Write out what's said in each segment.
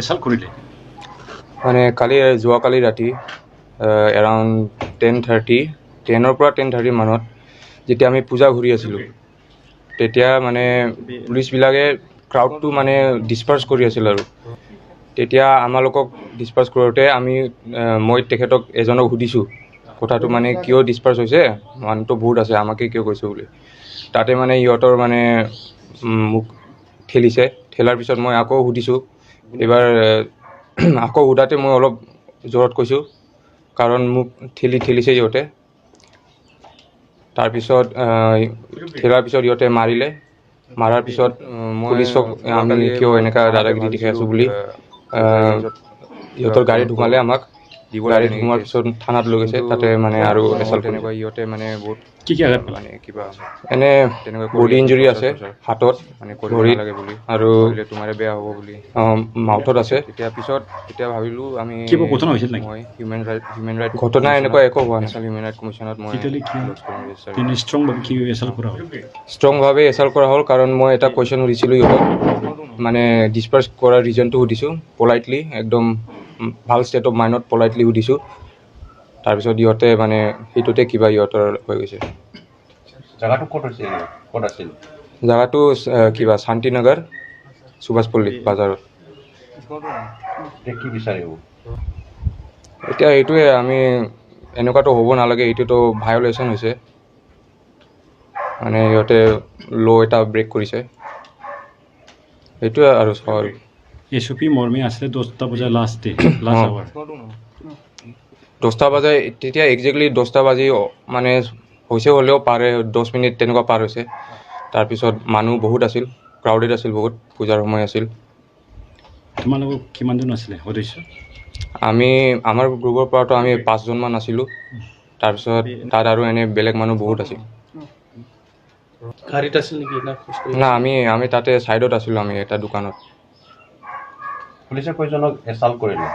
এছাল কৰিলে মানে যোৱাকালি ৰাতি এৰাউণ্ড 10:30 পৰা 10:30 মানত যেতিয়া আমি পূজা ঘূৰি আছিলোঁ তেতিয়া মানে পুলিচবিলাকে ক্ৰাউডটো মানে ডিছপাৰ্চ কৰি আছিল আৰু তেতিয়া আমালোকক ডিছপাৰ্চ কৰোঁতে মই তেখেতক এজনক সুধিছোঁ কথাটো মানে কিয় ডিছপাৰ্চ হৈছে, মানুহটো বহুত আছে, আমাকে কিয় কৈছে বুলি। তাতে মানে সিহঁতৰ মানে মোক ঠেলাৰ পিছত মই আকৌ সুধিছোঁ। এইবাৰ আকৌ সোধাতে মই অলপ জোৰত কৈছোঁ কাৰণ মোক ঠেলিছে সিহঁতে। তাৰপিছত ঠেলাৰ পিছত সিহঁতে মাৰাৰ পিছত মই পুলিচক আমি কিয় এনেকুৱা দাদাগিৰি দেখাই আছোঁ বুলি সিহঁতৰ গাড়ীত সোমালে, আমাক গাড়ীত সোমোৱাৰ পিছত থানাত লৈ গৈছে। তাতে মানে আৰু তেনেকুৱা সিহঁতে মানে বহুত কি আঘাত পালে? মানে কিবা এনে তেনেকুৱা বডি ইঞ্জুৰি আছে, হাতত মানে কৰিব নালাগে বুলি আৰু তোমাৰে বেয়া হ'ব বুলি মাউথত আছে। তেতিয়া ভাবিলোঁ আমি কিবা ঘটনা হৈছিল নেকি? মই হিউমেন ৰাইট ঘটনা এনেকুৱা একো হোৱা নাই। হিউমেন ৰাইট কমিশ্যনত মই ষ্ট্ৰংভাৱে এছাল্ট কৰা হ'ল কাৰণ মই এটা কুৱেশ্যন সুধিছিলোঁ সিহঁতক, মানে ডিছপাৰ্চ কৰাৰ ৰিজনটো সুধিছোঁ পলাইটলি, একদম ভাল ষ্টেট অফ মাইণ্ডত পলাইটলি সুধিছোঁ। তাৰপিছত সিহঁতে মানে সেইটোতে কিবা সিহঁতৰ হৈ গৈছে। জাগাটো ক'ত আছিল? জাগাটো কিবা শান্তিনগৰ সুভাষপল্লী বাজাৰত। কি বিচাৰিব? এতিয়া এইটোৱে, আমি এনেকুৱাতো হ'ব নালাগে, এইটোতো ভায়লেশ্যন হৈছে, মানে সিহঁতে এটা ব্ৰেক কৰিছে, সেইটোৱে আৰু সব। এছঅপি মৰ্মে আছিলে 10টা বজাৰ লাষ্ট আৱাৰ 10টা বাজে, তেতিয়া একজেক্টলি 10টা বাজি মানে হৈছে, হ'লেও পাৰে 10 মিনিট তেনেকুৱা পাৰ হৈছে। তাৰপিছত মানুহ বহুত আছিল, ক্ৰাউডেড আছিল বহুত, পূজাৰ সময় আছিল। তোমালোকৰ কিমানজন আছিলে সদস্য? আমাৰ গ্ৰুপৰ পৰাতো আমি 5জনমান আছিলোঁ। তাৰপিছত তাত আৰু এনে বেলেগ মানুহ বহুত আছিল। গাড়ীত আছিল নেকি না, আমি তাতে ছাইডত আছিলোঁ, আমি এটা দোকানত। পুলিচে কেইজনক এছাল্ট কৰিলে?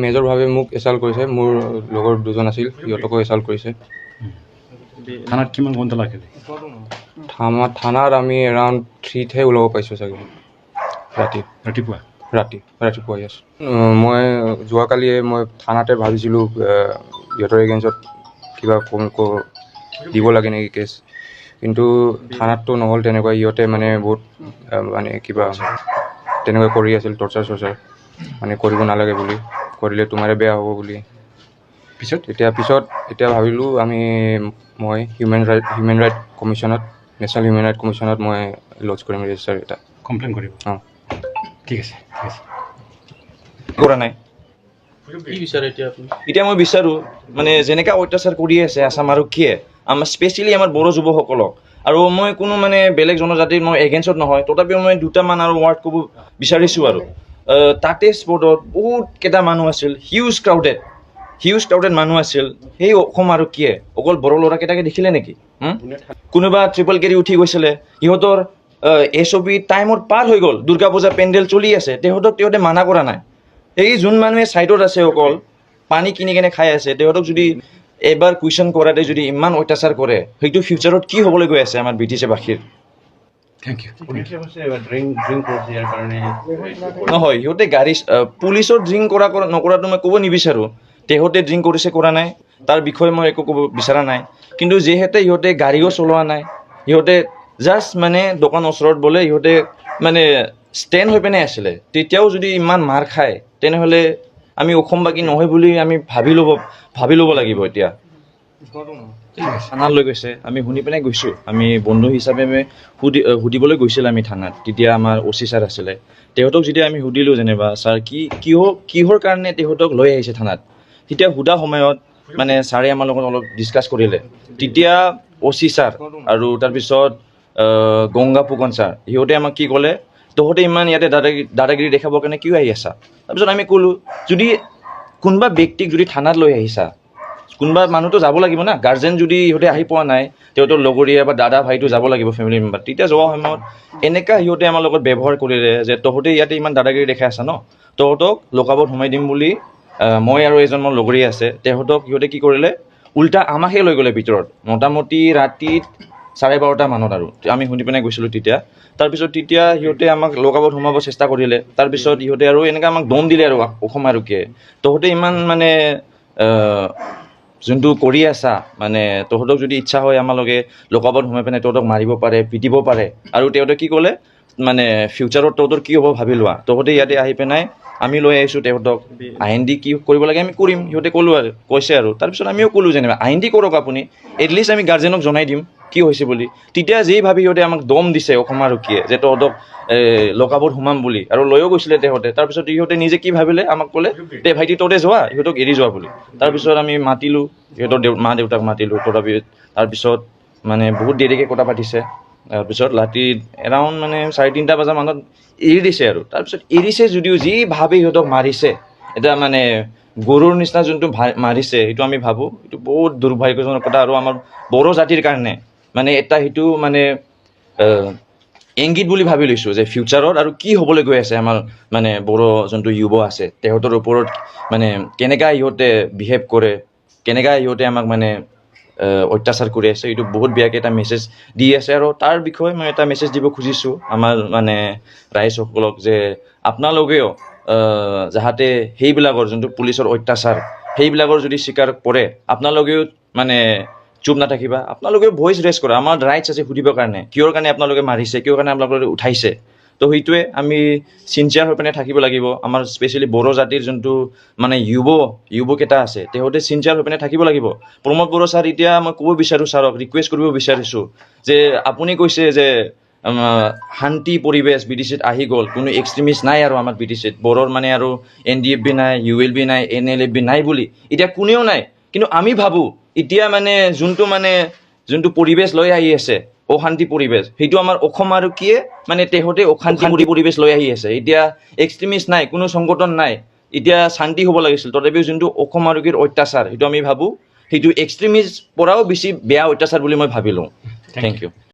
মেজৰভাৱে মোক এছাল্ট কৰিছে, মোৰ লগৰ 2জন আছিল, সিহঁতকো এছাল্ট কৰিছে। থানাত কিমান ঘণ্টা লাগিলে? থানাত আমি এৰাউণ্ড 3হে ওলাব পাইছোঁ চাগে, ৰাতিপুৱা ইয়াছ। মই যোৱাকালিয়ে মই থানাতে ভাবিছিলোঁ সিহঁতৰ এগেইনষ্টত কিবা দিব লাগে নেকি কেছ, কিন্তু থানাততো নহ'ল তেনেকুৱা। সিহঁতে মানে বহুত মানে কিবা তেনেকুৱা কৰি আছিল, টৰ্চাৰ মানে কৰিব নালাগে বুলি, কৰিলে তোমাৰে বেয়া হ'ব বুলি। এতিয়া ভাবিলোঁ মই হিউমেন ৰাইট কমিশ্যনত, নেশ্যনেল হিউমেন ৰাইট কমিশ্যনত মই লজ কৰিম ৰেজিষ্টাৰ এটা কমপ্লেইন কৰিব। ঠিক আছে কৰা নাই। কি বিচাৰে এতিয়া আপুনি? এতিয়া মই বিচাৰোঁ মানে যেনেকৈ অত্যাচাৰ কৰি আছে আছাম আৰক্ষীয়ে স্পেচিয়েলি আমাৰ বড়ো যুৱকসকলক, আৰু মই কোনো মানে বেলেগ জনজাতিৰ মই এগেইনষ্টত নহয়, তথাপিও মই দুটামান আৰু ৱাৰ্ড ক'ব বিচাৰিছোঁ। আৰু তাতে স্পটত বহুত কেইটা মানুহ আছিল, হিউজ ক্ৰাউডেড মানুহ আছিল। সেই অসম আৰক্ষীয়ে অকল বড়ো ল'ৰাকেইটাকে দেখিলে নেকি? কোনোবা ট্ৰিপল কেৰি উঠি গৈছিলে, সিহঁতৰ এছঅপি টাইমত পাৰ হৈ গ'ল, দুৰ্গা পূজা পেণ্ডেল চলি আছে, সিহঁতে মানা কৰা নাই। এই যোন মানুহে ছাইডত আছে, অকল পানী কিনি কেনে খাই আছে, তেওঁলোকক যদি এবাৰ কুৱেশ্যন কৰাতে যদি ইমান অত্যাচাৰ কৰে, সেইটো ফিউচাৰত কি হ'বলৈ গৈ আছে আমাৰ ব্ৰিটিছবাসীৰ? নহয়, সিহঁতে পুলিচৰ ড্ৰিংক নকৰাটো মই ক'ব নিবিচাৰোঁ। সিহঁতে ড্ৰিংক কৰিছে কৰা নাই তাৰ বিষয়ে মই একো ক'ব বিচৰা নাই, কিন্তু যিহেতু সিহঁতে গাড়ীও চলোৱা নাই, সিহঁতে জাষ্ট মানে দোকান ওচৰত বোলে সিহঁতে মানে ষ্টেণ্ড হৈ পিনে আছিলে, তেতিয়াও যদি ইমান মাৰ খায়, তেনেহ'লে আমি অসমবাসী নহয় বুলি আমি ভাবি ল'ব লাগিব। এতিয়া থানাত লৈ গৈছে, আমি শুনি পিনে গৈছোঁ, আমি বন্ধু হিচাপে সুধিবলৈ গৈছিলোঁ আমি থানাত। তেতিয়া আমাৰ OC ছাৰ আছিলে, সিহঁতক যেতিয়া আমি সুধিলোঁ যেনিবা ছাৰ কিহৰ কাৰণে সিহঁতক লৈ আহিছে থানাত, তেতিয়া সোধা সময়ত মানে ছাৰে আমাৰ লগত অলপ ডিছকাছ কৰিলে। তেতিয়া OC ছাৰ আৰু তাৰপিছত গংগা ফুকন ছাৰ, সিহঁতে আমাক কি ক'লে, তহঁতে ইমান ইয়াতে দাদাগিৰি দেখাবৰ কাৰণে কিয় আহি আছা? তাৰপিছত আমি ক'লোঁ, যদি কোনোবা ব্যক্তিক যদি থানাত লৈ আহিছা, কোনোবা মানুহতো যাব লাগিব না, গাৰ্জেন যদি সিহঁতে আহি পোৱা নাই, সিহঁতৰ লগৰীয়া বা দাদা ভাইটো যাব লাগিব, ফেমিলি মেম্বাৰ। তেতিয়া যোৱা সময়ত এনেকুৱা সিহঁতে আমাৰ লগত ব্যৱহাৰ কৰিলে যে তহঁতে ইয়াতে ইমান দাদাগিৰি দেখাই আছা ন, তহঁতক লকাবত সোমাই দিম বুলি মই আৰু এজন মোৰ লগৰীয়া আছে, সিহঁতে কি কৰিলে, উল্টা আমাকহে লৈ গ'লে ভিতৰত। মোটামুটি ৰাতি 12:30 মানত আৰু আমি শুনি পিনে গৈছিলোঁ তেতিয়া। তাৰপিছত তেতিয়া সিহঁতে আমাক লকআপত সোমাব চেষ্টা কৰিলে। তাৰপিছত সিহঁতে আৰু এনেকৈ আমাক দম দিলে আৰু অসম আৰক্ষীয়ে। তহঁতে ইমান মানে যোনটো কৰি আছা মানে তহঁতক যদি ইচ্ছা হয় আমালোকে লকআপত সোমাই পিনে তহঁতক মাৰিব পাৰে, পিটিব পাৰে। আৰু তেওঁতে কি ক'লে মানে ফিউচাৰত তহঁতৰ কি হ'ব ভাবি লোৱা, তহঁতে ইয়াতে আহি পিনাই আমি লৈ আহিছোঁ তেহঁতক, আইন দি কি কৰিব লাগে আমি কৰিম, সিহঁতে ক'লোঁ আৰু কৈছে আৰু। তাৰপিছত আমিও ক'লোঁ যেনিবা আইন দি কৰক আপুনি, এটলিষ্ট আমি গাৰ্জেনক জনাই দিম কি হৈছে বুলি। তেতিয়া যেই ভাবি সিহঁতে আমাক দম দিছে অসম আৰক্ষীয়ে যে তহঁতক লকআপত সোমাম বুলি, আৰু লৈও গৈছিলে তেহঁতে। তাৰপিছত ইহঁতে নিজে কি ভাবিলে আমাক ক'লে তে ভাইটি তহঁতে যোৱা, সিহঁতক এৰি যোৱা বুলি। তাৰপিছত আমি মাতিলোঁ সিহঁতৰ মা দেউতাক মাতিলোঁ, তাৰপিছত মানে বহুত দেৰিকৈ কথা পাতিছে। তাৰপিছত ৰাতি এৰাউণ্ড মানে 3:30 বজা মানত এৰি দিছে আৰু। তাৰপিছত এৰিছে যদিও যি ভাবে সিহঁতক মাৰিছে, এটা মানে গৰুৰ নিচিনা যোনটো মাৰিছে সেইটো আমি ভাবোঁ এইটো বহুত দুৰ্ভাগ্যজনক কথা। আৰু আমাৰ বড়ো জাতিৰ কাৰণে মানে এটা সেইটো মানে ইংগিত বুলি ভাবি লৈছোঁ যে ফিউচাৰত আৰু কি হ'বলৈ গৈ আছে আমাৰ মানে বড়ো যোনটো যুৱ আছে তেহঁতৰ ওপৰত মানে কেনেকৈ সিহঁতে বিহেভ কৰে, কেনেকৈ সিহঁতে আমাক মানে অত্যাচাৰ কৰি আছে, এইটো বহুত বেয়াকৈ এটা মেছেজ দি আছে। আৰু তাৰ বিষয়ে মই এটা মেছেজ দিব খুজিছোঁ আমাৰ মানে ৰাইজসকলক যে আপোনালোকেও যাহাতে সেইবিলাকৰ যোনটো পুলিচৰ অত্যাচাৰ সেইবিলাকৰ যদি স্বীকাৰ কৰে আপোনালোকেও মানে চুপ নাথাকিবা, আপোনালোকেও ভইচ ৰেজ কৰা। আমাৰ ৰাইটছ আছে সুধিবৰ কাৰণে কিহৰ কাৰণে আপোনালোকে মাৰিছে, কিহৰ কাৰণে আপোনালোকে উঠাইছে। তো সেইটোৱে আমি চিনচিয়াৰ হৈ পিনে থাকিব লাগিব। আমাৰ স্পেচিয়েলি বড়ো জাতিৰ যোনটো মানে যুৱকেইটা আছে তেহঁতে চিনচিয়াৰ হৈ পিনে থাকিব লাগিব। প্ৰমোদ বড়ো ছাৰ, এতিয়া মই ক'ব বিচাৰোঁ ছাৰক, ৰিকুৱেষ্ট কৰিব বিচাৰিছোঁ যে আপুনি কৈছে যে শান্তি পৰিৱেশ BTCত আহি গ'ল, কোনো এক্সট্ৰিমিষ্ট নাই আৰু আমাৰ BTCত, বড়োৰ মানে আৰু NDFB নাই, ULB নাই, NLFB নাই বুলি এতিয়া কোনেও নাই। কিন্তু আমি ভাবোঁ এতিয়া মানে যোনটো পৰিৱেশ লৈ আহি আছে অশান্তি পৰিৱেশ, সেইটো আমাৰ অসম আৰক্ষীয়ে মানে তেহঁতে অশান্তি পৰিৱেশ লৈ আহি আছে। এতিয়া এক্সট্ৰিমিষ্ট নাই, কোনো সংগঠন নাই, এতিয়া শান্তি হ'ব লাগিছিল। তথাপিও যোনটো অসম আৰক্ষীৰ অত্যাচাৰ সেইটো আমি ভাবোঁ সেইটো এক্সট্ৰিমিষ্ট পৰাও বেছি বেয়া অত্যাচাৰ বুলি মই ভাবি লওঁ। Thank U.